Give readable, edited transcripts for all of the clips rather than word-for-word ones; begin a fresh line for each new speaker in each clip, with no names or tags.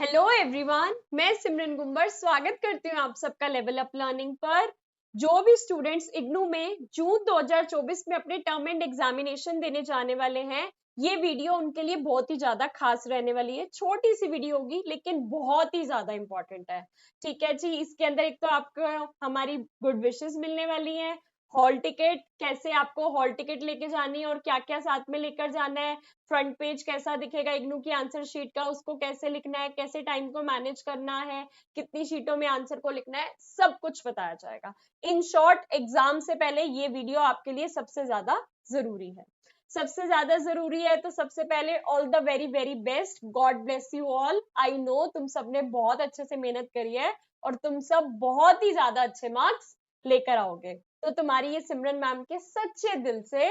Hello everyone, मैं सिमरन गुंबर स्वागत करती हूँ आप सबका लेवल अप लर्निंग पर। जो भी स्टूडेंट्स इग्नू में जून 2024 में अपने टर्म एंड एग्जामिनेशन देने जाने वाले हैं, ये वीडियो उनके लिए बहुत ही ज्यादा खास रहने वाली है। छोटी सी वीडियो होगी लेकिन बहुत ही ज्यादा इंपॉर्टेंट है। ठीक है जी, इसके अंदर एक तो आपको हमारी गुड विशेस मिलने वाली है, हॉल टिकट, कैसे आपको हॉल टिकट लेके जानी है और क्या क्या साथ में लेकर जाना है, फ्रंट पेज कैसा दिखेगा इग्नू की आंसर शीट का, उसको कैसे लिखना है, कैसे टाइम को मैनेज करना है, कितनी शीटों में आंसर को लिखना है, सब कुछ बताया जाएगा। इन शॉर्ट, एग्जाम से पहले ये वीडियो आपके लिए सबसे ज्यादा जरूरी है। सबसे ज्यादा जरूरी है तो सबसे पहले all the very very best, God bless you all. I know तुम सबने बहुत अच्छे से मेहनत करी है और तुम सब बहुत ही ज्यादा अच्छे मार्क्स लेकर आओगे। तो तुम्हारी ये सिमरन मैम के सच्चे दिल से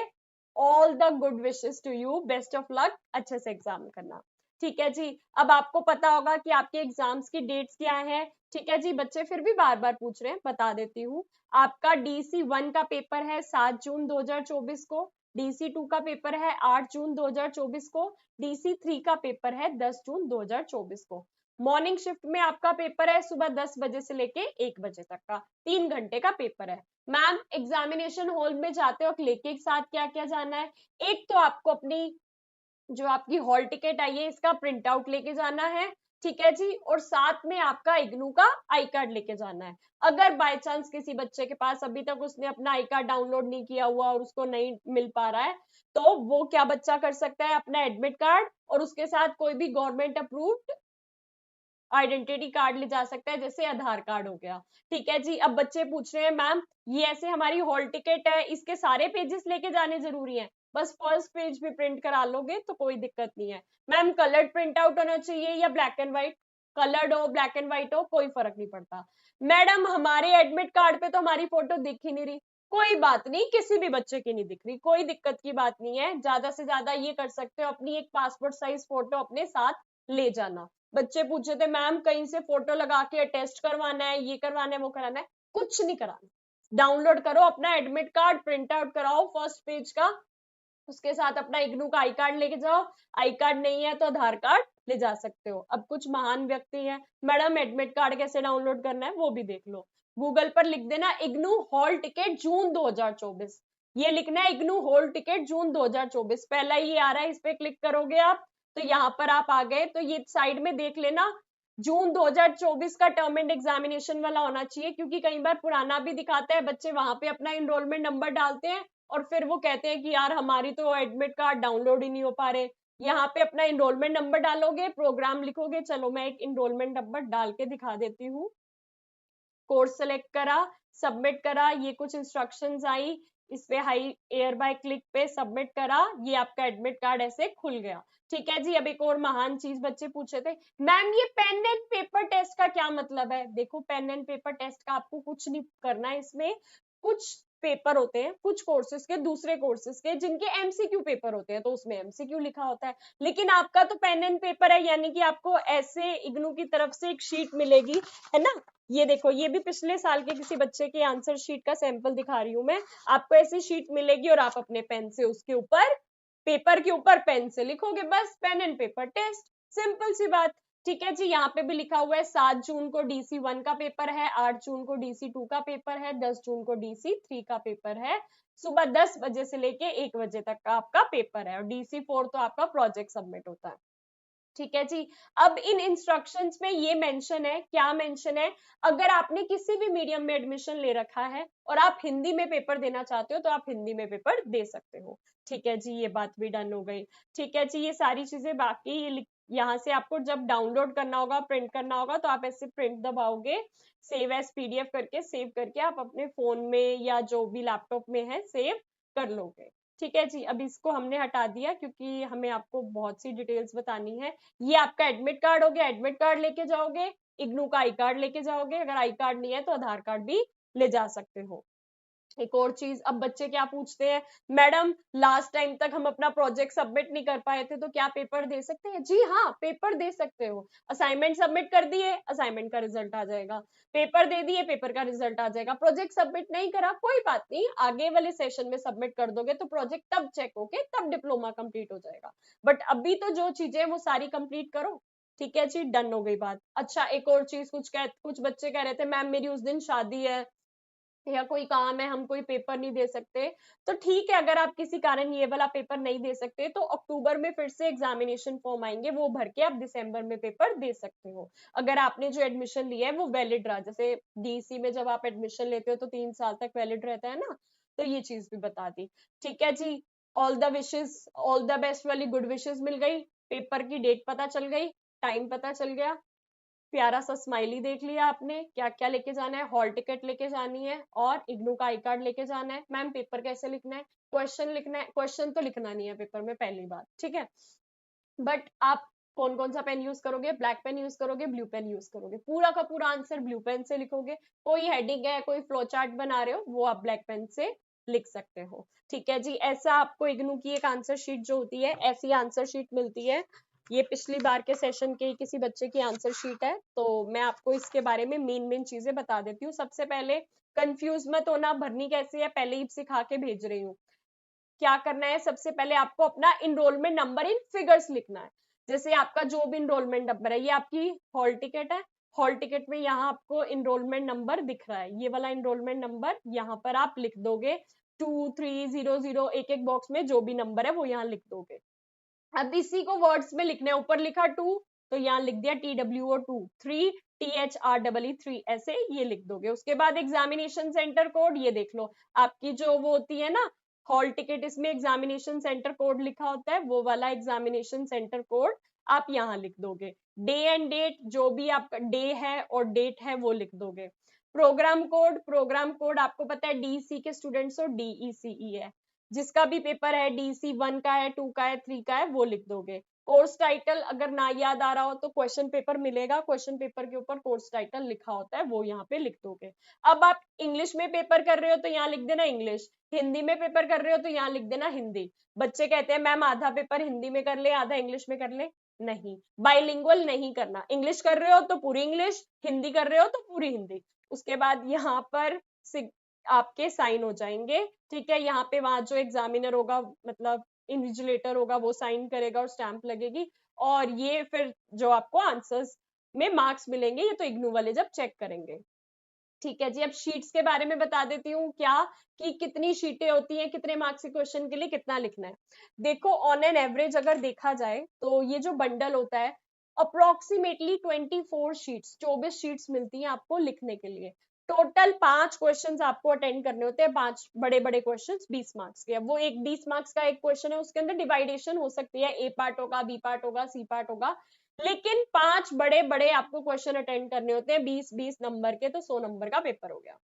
all the good wishes to you, best of luck, अच्छे से एग्जाम करना। ठीक है जी, अब आपको पता होगा कि आपके एग्जाम्स की डेट्स क्या है। ठीक है जी, बच्चे फिर भी बार बार पूछ रहे हैं, बता देती हूँ। आपका DC1 का पेपर है 7 जून 2024 को, DC2 का पेपर है 8 जून 2024 को, DC3 का पेपर है 10 जून 2024 को। मॉर्निंग शिफ्ट में आपका पेपर है सुबह 10 बजे से लेके 1 बजे तक का, 3 घंटे का पेपर है। मैम, एग्जामिनेशन हॉल में जाते वक्त लेके एक साथ क्या क्या जाना है? एक तो आपको अपनी जो आपकी हॉल टिकट आई है इसका प्रिंट आउट लेके जाना है। ठीक है जी, और साथ में आपका इग्नू का आई कार्ड लेके जाना है। अगर बाय चांस किसी बच्चे के पास अभी तक उसने अपना आई कार्ड डाउनलोड नहीं किया हुआ और उसको नहीं मिल पा रहा है, तो वो क्या बच्चा कर सकता है? अपना एडमिट कार्ड और उसके साथ कोई भी गवर्नमेंट अप्रूव्ड आइडेंटिटी कार्ड ले जा सकता है, जैसे आधार कार्ड हो गया। ठीक है जी, अब बच्चे पूछ रहे हैं मैम ये ऐसे हमारी हॉल टिकट है, इसके सारे पेजेस लेके जाने जरूरी हैं? बस फर्स्ट पेज भी प्रिंट करा लोगे तो कोई दिक्कत नहीं है। मैम, कलर्ड प्रिंट आउट होना चाहिए या ब्लैक एंड व्हाइट? कलर्ड हो ब्लैक एंड व्हाइट हो कोई फर्क नहीं पड़ता। मैडम, हमारे एडमिट कार्ड पे तो हमारी फोटो दिख ही नहीं रही। कोई बात नहीं, किसी भी बच्चे की नहीं दिख रही, कोई दिक्कत की बात नहीं है। ज्यादा से ज्यादा ये कर सकते हो, अपनी एक पासपोर्ट साइज फोटो अपने साथ ले जाना। बच्चे पूछे थे मैम कहीं से फोटो लगा के टेस्ट करवाना है, ये करवाना है, वो कराना है? कुछ नहीं कराना। डाउनलोड करो अपना एडमिट कार्ड, प्रिंट आउट कराओ फर्स्ट पेज का, उसके साथ अपना इग्नू का आई कार्ड लेके जाओ। आई कार्ड नहीं है तो आधार कार्ड ले जा सकते हो। अब कुछ महान व्यक्ति हैं, मैडम एडमिट कार्ड कैसे डाउनलोड करना है वो भी देख लो। गूगल पर लिख देना इग्नू हॉल टिकट जून 2024, ये लिखना है इग्नू हॉल टिकट जून 2024, पहला ये आ रहा है, इस पे क्लिक करोगे आप तो यहाँ पर आप आ गए। तो ये साइड में देख लेना, जून 2024 का टर्म एंड एग्जामिनेशन वाला होना चाहिए, क्योंकि कई बार पुराना भी दिखाता है, बच्चे वहां पे अपना इनरोलमेंट नंबर डालते हैं और फिर वो कहते हैं कि यार हमारी तो एडमिट कार्ड डाउनलोड ही नहीं हो पा रहे। यहाँ पे अपना इनरोलमेंट नंबर डालोगे, प्रोग्राम लिखोगे। चलो मैं एक इनरोलमेंट नंबर डाल के दिखा देती हूँ। कोर्स सेलेक्ट करा, सबमिट करा, ये कुछ इंस्ट्रक्शंस आई, इस पे हाई एयर बाय क्लिक पे सबमिट करा, ये आपका एडमिट कार्ड ऐसे खुल गया। ठीक है जी, अब एक और महान चीज बच्चे पूछे थे, मैम ये पेन एंड पेपर टेस्ट का क्या मतलब है? देखो, पेन एंड पेपर टेस्ट का आपको कुछ नहीं करना है। इसमें कुछ पेपर होते हैं, कुछ कोर्सेज के, दूसरे कोर्सेज के जिनके एमसीक्यू पेपर होते हैं, तो उसमें एमसीक्यू लिखा होता है। लेकिन आपका तो पेन एंड पेपर है, यानी कि आपको ऐसे इग्नू की तरफ से एक शीट मिलेगी, है ना? ये देखो, ये भी पिछले साल के किसी बच्चे के आंसर शीट का सैंपल दिखा रही हूँ मैं। आपको ऐसी शीट मिलेगी और आप अपने पेन से उसके ऊपर, पेपर के ऊपर पेन से लिखोगे, बस pen and paper test, simple सी बात। ठीक है जी, यहाँ पे भी लिखा हुआ है 7 जून को DC1 का पेपर है, 8 जून को DC2 का पेपर है, 10 जून को DC3 का पेपर है। सुबह 10 बजे से लेके 1 बजे तक का आपका पेपर है, और DC4 तो आपका प्रोजेक्ट सबमिट होता है। ठीक है जी, अब इन इंस्ट्रक्शंस में ये मेंशन है, क्या मेंशन है? अगर आपने किसी भी मीडियम में एडमिशन ले रखा है और आप हिंदी में पेपर देना चाहते हो तो आप हिंदी में पेपर दे सकते हो। ठीक है जी, ये बात भी डन हो गई। ठीक है जी, ये सारी चीजें बाकी यहाँ से आपको जब डाउनलोड करना होगा, प्रिंट करना होगा, तो आप ऐसे प्रिंट दबाओगे, सेव एज PDF करके, सेव करके आप अपने फोन में या जो भी लैपटॉप में है सेव कर लोगे। ठीक है जी, अब इसको हमने हटा दिया क्योंकि हमें आपको बहुत सी डिटेल्स बतानी है। ये आपका एडमिट कार्ड हो गया, एडमिट कार्ड लेके जाओगे, इग्नू का आई कार्ड लेके जाओगे, अगर आई कार्ड नहीं है तो आधार कार्ड भी ले जा सकते हो। एक और चीज, अब बच्चे क्या पूछते हैं, मैडम लास्ट टाइम तक हम अपना प्रोजेक्ट सबमिट नहीं कर पाए थे, तो क्या पेपर दे सकते हैं? जी हाँ, पेपर दे सकते हो। असाइनमेंट सबमिट कर दिए, असाइनमेंट का रिजल्ट आ जाएगा। पेपर दे दिए, पेपर का रिजल्ट आ जाएगा। प्रोजेक्ट सबमिट नहीं करा, कोई बात नहीं, आगे वाले सेशन में सबमिट कर दोगे तो प्रोजेक्ट तब चेक होके तब डिप्लोमा कंप्लीट हो जाएगा। बट अभी तो जो चीजें वो सारी कंप्लीट करो। ठीक है जी, डन हो गई बात। अच्छा, एक और चीज, कुछ बच्चे कह रहे थे मैम मेरी उस दिन शादी है या कोई काम है, हम कोई पेपर नहीं दे सकते। तो ठीक है, अगर आप किसी कारण ये वाला पेपर नहीं दे सकते तो अक्टूबर में फिर से एग्जामिनेशन फॉर्म आएंगे, वो भर के आप दिसंबर में पेपर दे सकते हो, अगर आपने जो एडमिशन लिया है वो वैलिड रहा। जैसे डीसी में जब आप एडमिशन लेते हो तो 3 साल तक वैलिड रहता है ना, तो ये चीज भी बता दी। ठीक है जी, all the wishes, all the best वाली गुड विशेष मिल गई, पेपर की डेट पता चल गई, टाइम पता चल गया, प्यारा सा स्माइली देख लिया आपने, क्या क्या लेके जाना है, हॉल टिकट लेके जानी है और इग्नू का आई कार्ड लेके जाना है। मैम पेपर कैसे लिखना है, क्वेश्चन लिखना है, क्वेश्चन तो लिखना नहीं है पेपर में, पहली बात, ठीक है। बट आप कौन कौन सा पेन यूज करोगे, ब्लैक पेन यूज करोगे, ब्लू पेन यूज करोगे, पूरा का पूरा आंसर ब्लू पेन से लिखोगे। कोई हेडिंग है, कोई फ्लो चार्ट बना रहे हो, वो आप ब्लैक पेन से लिख सकते हो। ठीक है जी, ऐसा आपको इग्नू की एक आंसर शीट जो होती है, ऐसी आंसर शीट मिलती है। ये पिछली बार के सेशन के किसी बच्चे की आंसर शीट है, तो मैं आपको इसके बारे में मेन मेन चीजें बता देती हूँ। सबसे पहले कंफ्यूज मत होना, भरनी कैसी है पहले ही सिखा के भेज रही हूँ। क्या करना है, सबसे पहले आपको अपना इनरोलमेंट नंबर इन फिगर्स लिखना है। जैसे आपका जो भी इनरोलमेंट नंबर है, ये आपकी हॉल टिकट है, हॉल टिकट में यहाँ आपको इनरोलमेंट नंबर दिख रहा है, ये वाला इनरोलमेंट नंबर यहाँ पर आप लिख दोगे। 2300, एक एक बॉक्स में जो भी नंबर है वो यहाँ लिख दोगे। अब इसी को वर्ड्स में लिखना है, ऊपर लिखा 2 तो यहाँ लिख दिया TWO 2, 3 THREE ऐसे ये लिख दोगे। उसके बाद एग्जामिनेशन सेंटर कोड, ये देख लो आपकी जो वो होती है ना हॉल टिकट, इसमें एग्जामिनेशन सेंटर कोड लिखा होता है, वो वाला एग्जामिनेशन सेंटर कोड आप यहाँ लिख दोगे। डे एंड डेट, जो भी आपका डे है और डेट है वो लिख दोगे। प्रोग्राम कोड आपको पता है डीसी के स्टूडेंट्स हो, DECE है, जिसका भी पेपर है DC 1 का है, 2 का है, 3 का है, वो लिख दोगे। कोर्स टाइटल अगर ना याद आ रहा हो तो क्वेश्चन पेपर मिलेगा, क्वेश्चन पेपर के ऊपर कोर्स टाइटल लिखा होता है, वो यहाँ पे लिख दोगे। अब आप इंग्लिश में पेपर कर रहे हो तो यहाँ लिख देना इंग्लिश, हिंदी में पेपर कर रहे हो तो यहाँ लिख देना हिंदी। बच्चे कहते हैं मैम आधा पेपर हिंदी में कर ले आधा इंग्लिश में कर ले, नहीं, बाइलिंगुअल नहीं करना, इंग्लिश कर रहे हो तो पूरी इंग्लिश, हिंदी कर रहे हो तो पूरी हिंदी। उसके बाद यहाँ पर आपके साइन हो जाएंगे, ठीक है। यहाँ पे वहां जो एग्जामिनर होगा, मतलब इन्विजिलेटर होगा, वो साइन करेगा और स्टैंप लगेगी, और ये फिर जो आपको आंसर्स में मार्क्स मिलेंगे, ये तो इग्नू वाले जब चेक करेंगे। ठीक है जी, अब शीट्स के बारे में बता देती हूँ क्या, कि कितनी शीटें होती हैं, कितने मार्क्स के क्वेश्चन के लिए कितना लिखना है। देखो ऑन एन एवरेज अगर देखा जाए तो ये जो बंडल होता है अप्रोक्सीमेटली 24 शीट्स मिलती हैं आपको लिखने के लिए। टोटल 5 क्वेश्चंस आपको अटेंड करने होते हैं, 5 बड़े बड़े क्वेश्चंस 20 मार्क्स के। अब वो एक 20 मार्क्स का एक क्वेश्चन है, उसके अंदर डिवाइडेशन हो सकती है, ए पार्ट होगा, बी पार्ट होगा, सी पार्ट होगा, लेकिन 5 बड़े बड़े आपको क्वेश्चन अटेंड करने होते हैं 20-20 नंबर के, तो 100 नंबर का पेपर हो गया।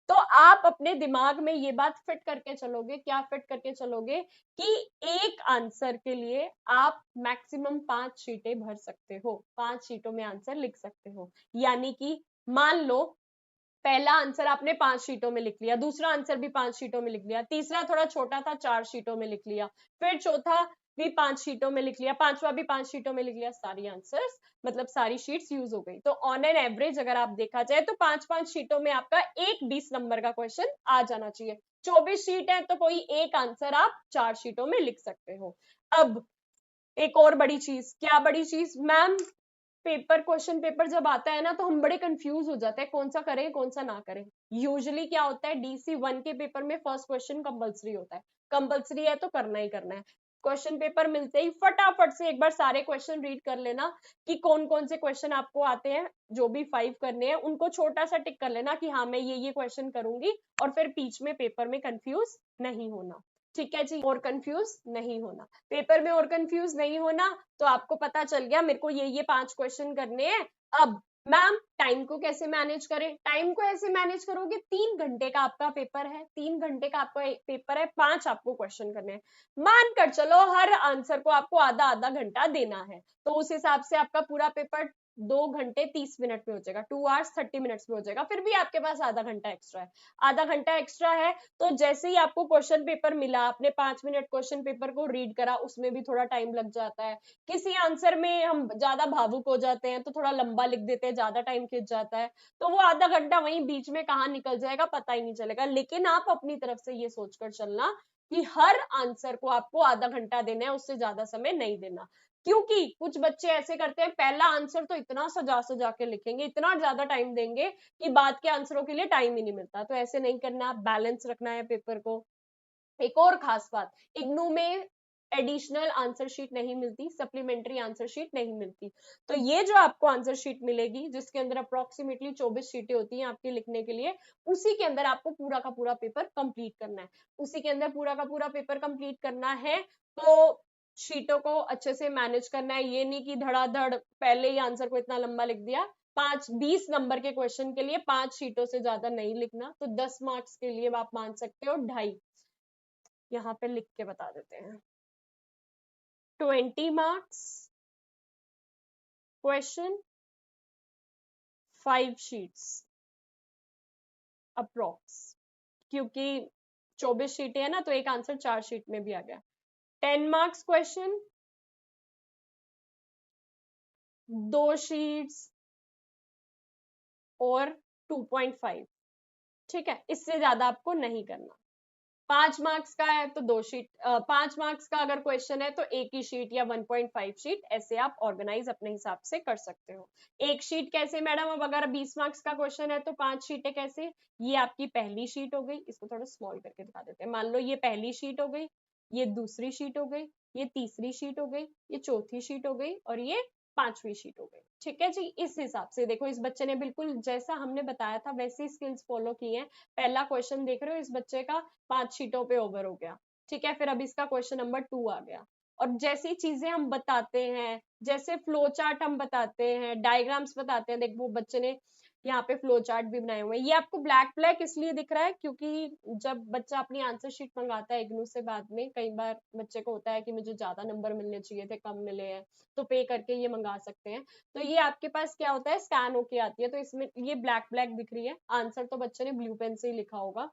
तो आप अपने दिमाग में ये बात फिट करके चलोगे, क्या फिट करके चलोगे, कि एक आंसर के लिए आप मैक्सिमम 5 शीटें भर सकते हो, 5 शीटों में आंसर लिख सकते हो। यानी कि मान लो पहला आंसर आपने 5 शीटों में लिख लिया, दूसरा आंसर भी 5 शीटों में लिख लिया, तीसरा थोड़ा छोटा था 4 शीटों में लिख लिया, फिर चौथा भी 5 शीटों में लिख लिया, पांचवा भी 5 शीटों में लिख लिया, सारी आंसर्स मतलब सारी शीट्स यूज हो गई। तो ऑन एन एवरेज अगर आप देखा जाए तो 5-5 शीटों में आपका एक 20 नंबर का क्वेश्चन आ जाना चाहिए। 24 शीट है तो कोई एक आंसर आप 4 शीटों में लिख सकते हो। अब एक और बड़ी चीज, क्या बड़ी चीज मैम, पेपर क्वेश्चन पेपर जब आता है ना तो हम बड़े कंफ्यूज हो जाते हैं कौन सा करें कौन सा ना करें। यूजुअली क्या होता है, DC 1 के पेपर में फर्स्ट क्वेश्चन कंपलसरी होता है, कंपलसरी है तो करना ही करना है। क्वेश्चन पेपर मिलते ही फटाफट से एक बार सारे क्वेश्चन रीड कर लेना कि कौन कौन से क्वेश्चन आपको आते हैं, जो भी 5 करने हैं उनको छोटा सा टिक कर लेना कि हाँ मैं ये क्वेश्चन करूंगी, और फिर बीच में पेपर में कंफ्यूज नहीं होना। ठीक है जी, और कंफ्यूज नहीं होना, पेपर में और कंफ्यूज नहीं होना। तो आपको पता चल गया मेरे को ये 5 क्वेश्चन करने हैं। अब मैम टाइम को कैसे मैनेज करें, टाइम को ऐसे मैनेज करोगे, 3 घंटे का आपका पेपर है, 3 घंटे का आपका पेपर है, 5 आपको क्वेश्चन करने हैं, मान कर चलो हर आंसर को आपको आधा आधा घंटा देना है, तो उस हिसाब से आपका पूरा पेपर 2 घंटे 30 मिनट में हो जाएगा, 2 hours 30 minutes में हो जाएगा। फिर भी आपके पास आधा घंटा एक्स्ट्रा है, आधा घंटा एक्स्ट्रा है, तो जैसे ही आपको क्वेश्चन पेपर मिला, आपने 5 मिनट क्वेश्चन पेपर को रीड करा, उसमें भी थोड़ा टाइम लग जाता है, किसी आंसर में हम ज्यादा भावुक हो जाते हैं तो थोड़ा लंबा लिख देते हैं, ज्यादा टाइम खिंच जाता है, तो वो आधा घंटा वहीं बीच में कहाँ निकल जाएगा पता ही नहीं चलेगा। लेकिन आप अपनी तरफ से ये सोचकर चलना कि हर आंसर को आपको आधा घंटा देना है, उससे ज्यादा समय नहीं देना। क्योंकि कुछ बच्चे ऐसे करते हैं, पहला आंसर तो इतना सजा सजा के लिखेंगे, इतना ज्यादा टाइम देंगे कि बाद के आंसरों के लिए टाइम ही नहीं मिलता। तो ऐसे नहीं करना, बैलेंस रखना है पेपर को। एक और खास बात, इग्नू में एडिशनल आंसर शीट नहीं मिलती, सप्लीमेंट्री आंसर शीट नहीं मिलती। तो ये जो आपको आंसर शीट मिलेगी, जिसके अंदर अप्रोक्सीमेटली 24 शीटें होती हैं आपके लिखने के लिए, उसी के अंदर आपको पूरा का पूरा पेपर कंप्लीट करना है। उसी के अंदर पूरा का पूरा पेपर कंप्लीट करना है, तो शीटों को अच्छे से मैनेज करना है। ये नहीं कि धड़ाधड़ पहले ही आंसर को इतना लंबा लिख दिया। 20 नंबर के क्वेश्चन के लिए 5 शीटों से ज्यादा नहीं लिखना। तो 10 मार्क्स के लिए आप मान सकते हो 2.5, यहाँ पे लिख के बता देते हैं। 20 मार्क्स क्वेश्चन, 5 शीट्स अप्रोक्स, क्योंकि 24 शीटें है ना, तो एक आंसर 4 शीट में भी आ गया। 10 मार्क्स क्वेश्चन, 2 शीट्स और 2.5, ठीक है, इससे ज्यादा आपको नहीं करना। 5 मार्क्स का है तो 2 शीट, 5 मार्क्स का अगर क्वेश्चन है तो एक ही शीट या 1.5 शीट, ऐसे आप ऑर्गेनाइज अपने हिसाब से कर सकते हो। एक शीट कैसे मैडम, अब अगर 20 मार्क्स का क्वेश्चन है तो 5 शीटें कैसे, ये आपकी पहली शीट हो गई, इसको थोड़ा स्मॉल करके दिखा देते हैं। मान लो ये पहली शीट हो गई, ये दूसरी शीट हो गई, ये तीसरी शीट हो गई, ये चौथी शीट हो गई, और ये 5वीं शीट हो गई। ठीक है जी, इस हिसाब से देखो, इस बच्चे ने बिल्कुल जैसा हमने बताया था वैसी स्किल्स फॉलो की हैं। पहला क्वेश्चन देख रहे हो, इस बच्चे का 5 शीटों पे ओवर हो गया, ठीक है। फिर अब इसका क्वेश्चन नंबर 2 आ गया, और जैसी चीजें हम बताते हैं, जैसे फ्लो चार्ट हम बताते हैं, डायग्राम्स बताते हैं, देख वो बच्चे ने यहाँ पे फ्लो चार्ट भी बनाए हुए हैं। ये आपको ब्लैक ब्लैक इसलिए दिख रहा है क्योंकि जब बच्चा अपनी आंसर शीट मंगाता है इग्नू से, बाद में कई बार बच्चे को होता है कि मुझे ज्यादा नंबर मिलने चाहिए थे, कम मिले हैं, तो पे करके ये मंगा सकते हैं। तो ये आपके पास क्या होता है, स्कैन होके आती है, तो इसमें ये ब्लैक ब्लैक दिख रही है। आंसर तो बच्चे ने ब्लू पेन से ही लिखा होगा।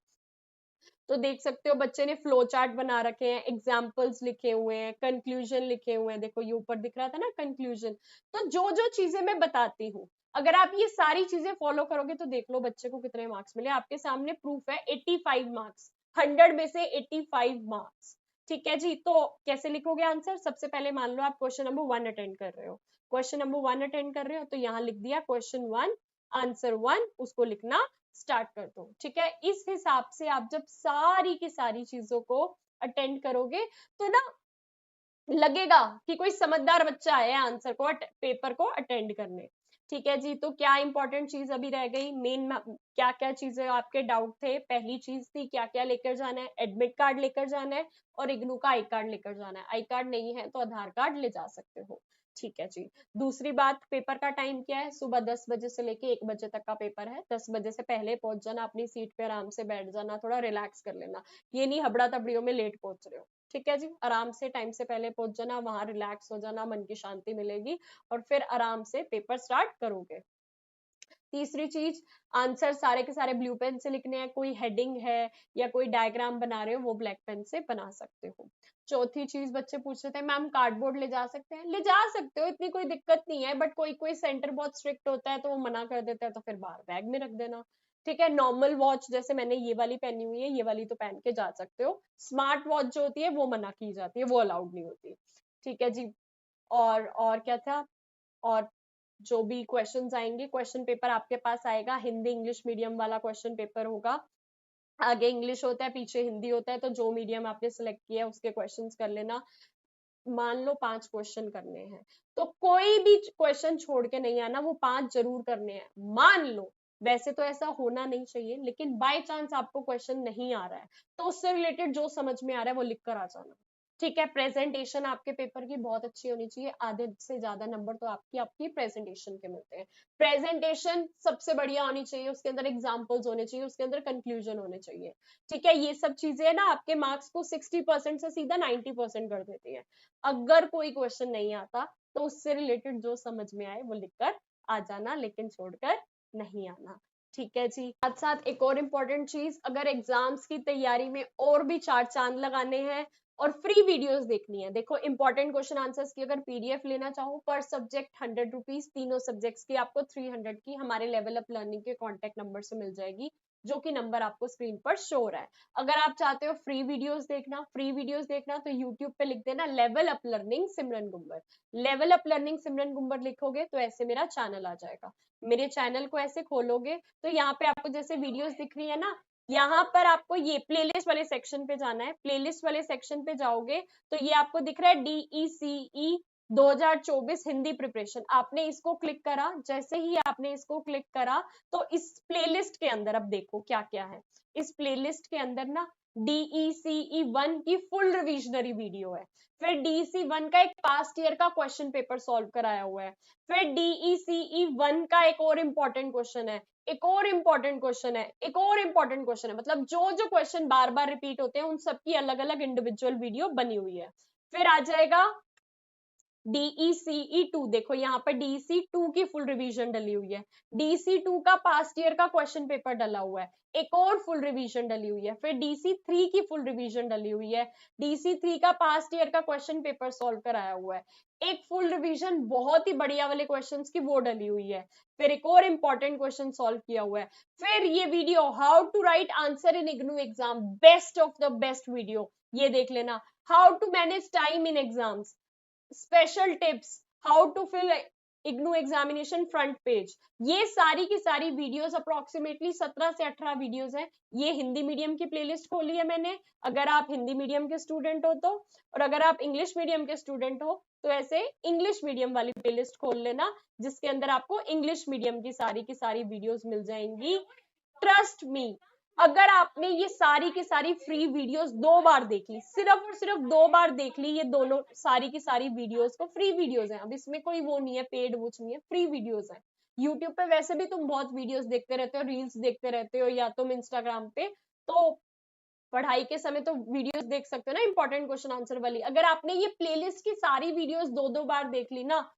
तो देख सकते हो बच्चे ने फ्लो चार्ट बना रखे हैं, एग्जाम्पल्स लिखे हुए हैं, कंक्लूजन लिखे हुए हैं। देखो ये ऊपर दिख रहा था ना कंक्लूजन। तो जो जो चीजें मैं बताती हूँ, अगर आप ये सारी चीजें फॉलो करोगे तो देख लो बच्चे को कितने मार्क्स मिले। आपके सामने प्रूफ है, 85 मार्क्स, 100 में से 85 मार्क्स। ठीक है जी, तो कैसे लिखोगे आंसर, सबसे पहले मान लो आप क्वेश्चन नंबर 1 अटेंड कर रहे हो, क्वेश्चन नंबर 1 अटेंड कर रहे हो, तो यहाँ लिख दिया क्वेश्चन 1 आंसर 1, उसको लिखना स्टार्ट कर दो। ठीक है, इस हिसाब से आप जब सारी की सारी चीजों को अटेंड करोगे तो ना लगेगा कि कोई समझदार बच्चा है आंसर को पेपर को अटेंड करने। ठीक है जी, तो क्या इंपॉर्टेंट चीज अभी रह गई, मेन क्या क्या चीजें आपके डाउट थे। पहली चीज थी क्या क्या लेकर जाना है, एडमिट कार्ड लेकर जाना है और इग्नू का आई कार्ड लेकर जाना है। आई कार्ड नहीं है तो आधार कार्ड ले जा सकते हो। ठीक है जी, दूसरी बात, पेपर का टाइम क्या है, सुबह 10 बजे से लेके 1 बजे तक का पेपर है। 10 बजे से पहले पहुंच जाना, अपनी सीट पे आराम से बैठ जाना, थोड़ा रिलैक्स कर लेना, ये नहीं हबड़ा तबड़ियों में लेट पहुंच रहे हो। ठीक है जी, आराम से टाइम से पहले पहुंच जाना, वहां रिलैक्स हो जाना, मन की शांति मिलेगी और फिर आराम से पेपर स्टार्ट करोगे। तीसरी चीज, आंसर सारे के सारे ब्लू पेन से लिखने हैं, कोई हेडिंग है या कोई डायग्राम बना रहे हो वो ब्लैक पेन से बना सकते हो। चौथी चीज बच्चे पूछ रहे थे मैम कार्डबोर्ड ले जा सकते हैं, ले जा सकते हो, इतनी कोई दिक्कत नहीं है, बट कोई कोई सेंटर बहुत स्ट्रिक्ट होता है तो वो मना कर देता है, तो फिर बाहर बैग में रख देना। ठीक है, नॉर्मल वॉच जैसे मैंने ये वाली पहनी हुई है, ये वाली तो पहन के जा सकते हो। स्मार्ट वॉच जो होती है वो मना की जाती है, वो अलाउड नहीं होती। ठीक है जी, और क्या था, और जो भी क्वेश्चंस आएंगे, क्वेश्चन पेपर आपके पास आएगा, हिंदी इंग्लिश मीडियम वाला क्वेश्चन पेपर होगा। आगे इंग्लिश होता है, पीछे हिंदी होता है, तो जो मीडियम आपने सिलेक्ट किया है उसके क्वेश्चंस कर लेना। मान लो 5 क्वेश्चन करने हैं तो कोई भी क्वेश्चन छोड़ के नहीं आना, वो 5 जरूर करने हैं। मान लो, वैसे तो ऐसा होना नहीं चाहिए, लेकिन बाय चांस आपको क्वेश्चन नहीं आ रहा है तो उससे रिलेटेड जो समझ में आ रहा है वो लिख कर आ जाना। ठीक है, प्रेजेंटेशन आपके पेपर की बहुत अच्छी होनी चाहिए, आधे से ज्यादा नंबर तो आपकी आपकी प्रेजेंटेशन के मिलते हैं। प्रेजेंटेशन सबसे बढ़िया होनी चाहिए, उसके अंदर एग्जाम्पल्स होने चाहिए, उसके अंदर कंक्लूजन होने चाहिए। ठीक है, ये सब चीजें ना आपके मार्क्स को 60% से सीधा 90% कर देती है। अगर कोई क्वेश्चन नहीं आता तो उससे रिलेटेड जो समझ में आए वो लिखकर आ जाना, लेकिन छोड़कर नहीं आना। ठीक है जी, साथ साथ एक और इम्पोर्टेंट चीज, अगर एग्जाम्स की तैयारी में और भी 4 चांद लगाने हैं और फ्री वीडियोस देखनी है, देखो इंपॉर्टेंट क्वेश्चन आंसर्स की अगर पीडीएफ लेना चाहो पर सब्जेक्ट 100 रुपीज, तीनों सब्जेक्ट्स की आपको 300 की हमारे लेवल अप लर्निंग के कॉन्टेक्ट नंबर से मिल जाएगी। जो कि नंबर आपको स्क्रीन पर शो हो रहा है। अगर आप चाहते हो फ्री वीडियोस देखना तो यूट्यूब पे लिख देना लेवल अप लर्निंग सिमरन गुंबर। लेवल अप लर्निंग सिमरन गुंबर लिखोगे तो ऐसे मेरा चैनल आ जाएगा। मेरे चैनल को ऐसे खोलोगे तो यहाँ पे आपको जैसे वीडियोस दिख रही है ना, यहाँ पर आपको ये प्लेलिस्ट वाले सेक्शन पे जाना है। प्लेलिस्ट वाले सेक्शन पे जाओगे तो ये आपको दिख रहा है DECE 2024 हिंदी प्रिपरेशन। आपने इसको क्लिक करा, जैसे ही आपने इसको क्लिक करा तो इस प्लेलिस्ट के अंदर अब देखो क्या क्या है। इस प्लेलिस्ट के अंदर ना DECE 1 की फुल रिविजनरी वीडियो है, फिर DECE 1 का एक पास्ट ईयर का क्वेश्चन पेपर सॉल्व कराया हुआ है, फिर DECE 1 का एक और इम्पोर्टेंट क्वेश्चन है, एक और इम्पोर्टेंट क्वेश्चन है, एक और इम्पोर्टेंट क्वेश्चन है, मतलब जो जो क्वेश्चन बार बार रिपीट होते हैं उन सबकी अलग अलग इंडिविजुअल वीडियो बनी हुई है। फिर आ जाएगा DECE 2, देखो यहाँ पर DECE 2 की फुल रिवीजन डली हुई है, DECE 2 का पास्ट ईयर का क्वेश्चन पेपर डला हुआ है, एक और फुल रिवीजन डली हुई है, फिर DECE 3 की फुल रिवीजन डली हुई है, DECE 3 का पास्ट ईयर का क्वेश्चन पेपर सॉल्व कराया हुआ है, एक फुल रिवीजन बहुत ही बढ़िया वाले क्वेश्चंस की वो डली हुई है, फिर एक और इंपॉर्टेंट क्वेश्चन सॉल्व किया हुआ है, फिर ये video how to write answer in IGNOU exam, best of the best video, ये देख लेना। How to manage time in exams, special tips, how to fill IGNOU examination front page, ये सारी की सारी वीडियोस अप्रोक्सीमेटली 17 से 18 वीडियोस हैं। ये हिंदी मीडियम की प्लेलिस्ट खोली है मैंने, अगर आप हिंदी मीडियम के स्टूडेंट हो तो, और अगर आप इंग्लिश मीडियम के स्टूडेंट हो तो ऐसे इंग्लिश मीडियम वाली प्लेलिस्ट खोल लेना, जिसके अंदर आपको इंग्लिश मीडियम की सारी वीडियोस मिल जाएंगी। ट्रस्ट मी, अगर आपने ये सारी की सारी फ्री वीडियोस 2 बार देख ली, सिर्फ और सिर्फ 2 बार देख ली, ये दोनों सारी की सारी वीडियोस को, फ्री वीडियोस हैं, अब इसमें कोई वो नहीं है पेड कुछ नहीं है, फ्री वीडियोस है। यूट्यूब पे वैसे भी तुम बहुत वीडियोस देखते रहते हो, रील्स देखते रहते हो, या तुम इंस्टाग्राम पे, तो पढ़ाई के समय तो वीडियोस देख सकते हो ना इंपॉर्टेंट क्वेश्चन आंसर वाली। अगर आपने ये प्लेलिस्ट की सारी वीडियोस 2-2 बार देख ली ना,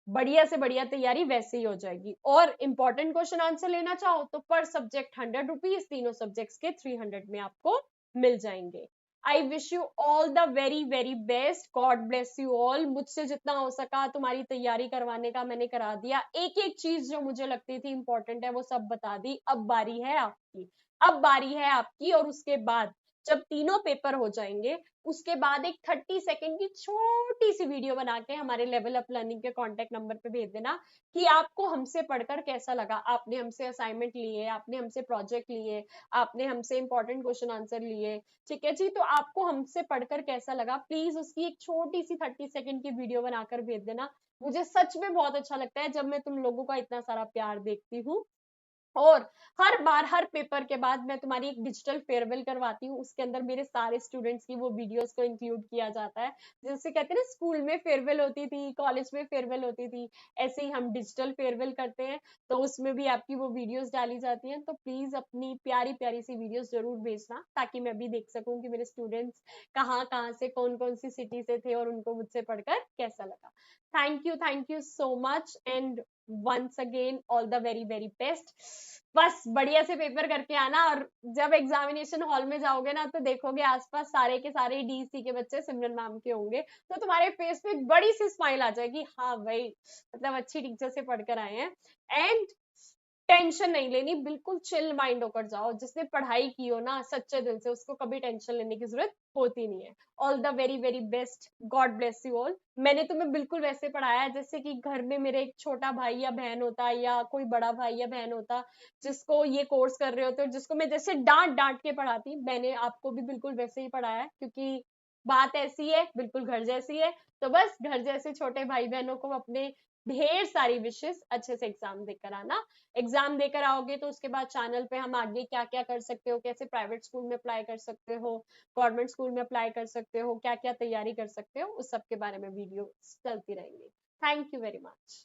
बढ़िया से बढ़िया तैयारी वैसे ही हो जाएगी। और इंपॉर्टेंट क्वेश्चन आंसर लेना चाहो तो पर सब्जेक्ट 100 रुपीज, तीनों सब्जेक्ट्स के 300 में आपको मिल जाएंगे। I wish you all the very very best, God bless you all. मुझसे जितना हो सका तुम्हारी तैयारी करवाने का मैंने करा दिया, एक एक चीज जो मुझे लगती थी इंपॉर्टेंट है वो सब बता दी। अब बारी है आपकी, अब बारी है आपकी। और उसके बाद जब तीनों पेपर हो जाएंगे उसके बाद एक 30 सेकंड की छोटी सी वीडियो बना के हमारे लेवल अप लर्निंग के कांटेक्ट नंबर पे भेज देना कि आपको हमसे पढ़कर कैसा लगा, आपने हमसे असाइनमेंट लिए, आपने हमसे प्रोजेक्ट लिए, आपने हमसे इंपॉर्टेंट क्वेश्चन आंसर लिए, ठीक है जी, तो आपको हमसे पढ़कर कैसा लगा, प्लीज उसकी एक छोटी सी 30 सेकंड की वीडियो बनाकर भेज देना। मुझे सच में बहुत अच्छा लगता है जब मैं तुम लोगों का इतना सारा प्यार देखती हूँ। और हर बार हर पेपर के बाद मैं तुम्हारी एक डिजिटल फेयरवेल करवाती हूँ, उसके अंदर मेरे सारे स्टूडेंट्स की वो वीडियोस को इंक्लूड किया जाता है। जैसे कहते हैं ना स्कूल में फेयरवेल होती थी, कॉलेज में फेयरवेल होती थी, ऐसे ही हम डिजिटल फेयरवेल करते हैं, तो उसमें भी आपकी वो वीडियोस डाली जाती हैं। तो प्लीज अपनी प्यारी प्यारी सी वीडियोस जरूर भेजना ताकि मैं भी देख सकूं कि मेरे स्टूडेंट्स कहाँ कहाँ से, कौन कौन सी सिटी से थे और उनको मुझसे पढ़कर कैसा लगा। Thank you so much and once again all the very very best। बस बढ़िया से पेपर करके आना, और जब एग्जामिनेशन हॉल में जाओगे ना तो देखोगे आसपास सारे के सारे डीसी के बच्चे सिमरन मैम के होंगे, तो तुम्हारे फेस पे एक बड़ी सी स्माइल आ जाएगी, हाँ भाई मतलब अच्छी टीचर से पढ़कर आए हैं। एंड टेंशन नहीं लेनी, बिल्कुल चिल माइंड होकर जाओ, जिसने पढ़ाई की हो ना सच्चे दिल से उसको कभी टेंशन लेने की जरूरत होती नहीं है। All the very very best, God bless you all. मैंने तुम्हें बिल्कुल वैसे पढ़ाया है जैसे कि घर में मेरे एक छोटा भाई या बहन होता, या कोई बड़ा भाई या बहन होता जिसको ये कोर्स कर रहे होते, और जिसको मैं जैसे डांट डांट के पढ़ाती, मैंने आपको भी बिल्कुल वैसे ही पढ़ाया है, क्योंकि बात ऐसी है, बिल्कुल घर जैसी है। तो बस घर जैसे छोटे भाई बहनों को अपने ढेर सारी विशेष, अच्छे से एग्जाम देकर आना। एग्जाम देकर आओगे तो उसके बाद चैनल पे हम आगे क्या क्या कर सकते हो, कैसे प्राइवेट स्कूल में अप्लाई कर सकते हो, गवर्नमेंट स्कूल में अप्लाई कर सकते हो, क्या क्या तैयारी कर सकते हो, उस सब के बारे में वीडियो चलती रहेंगी। Thank you very much.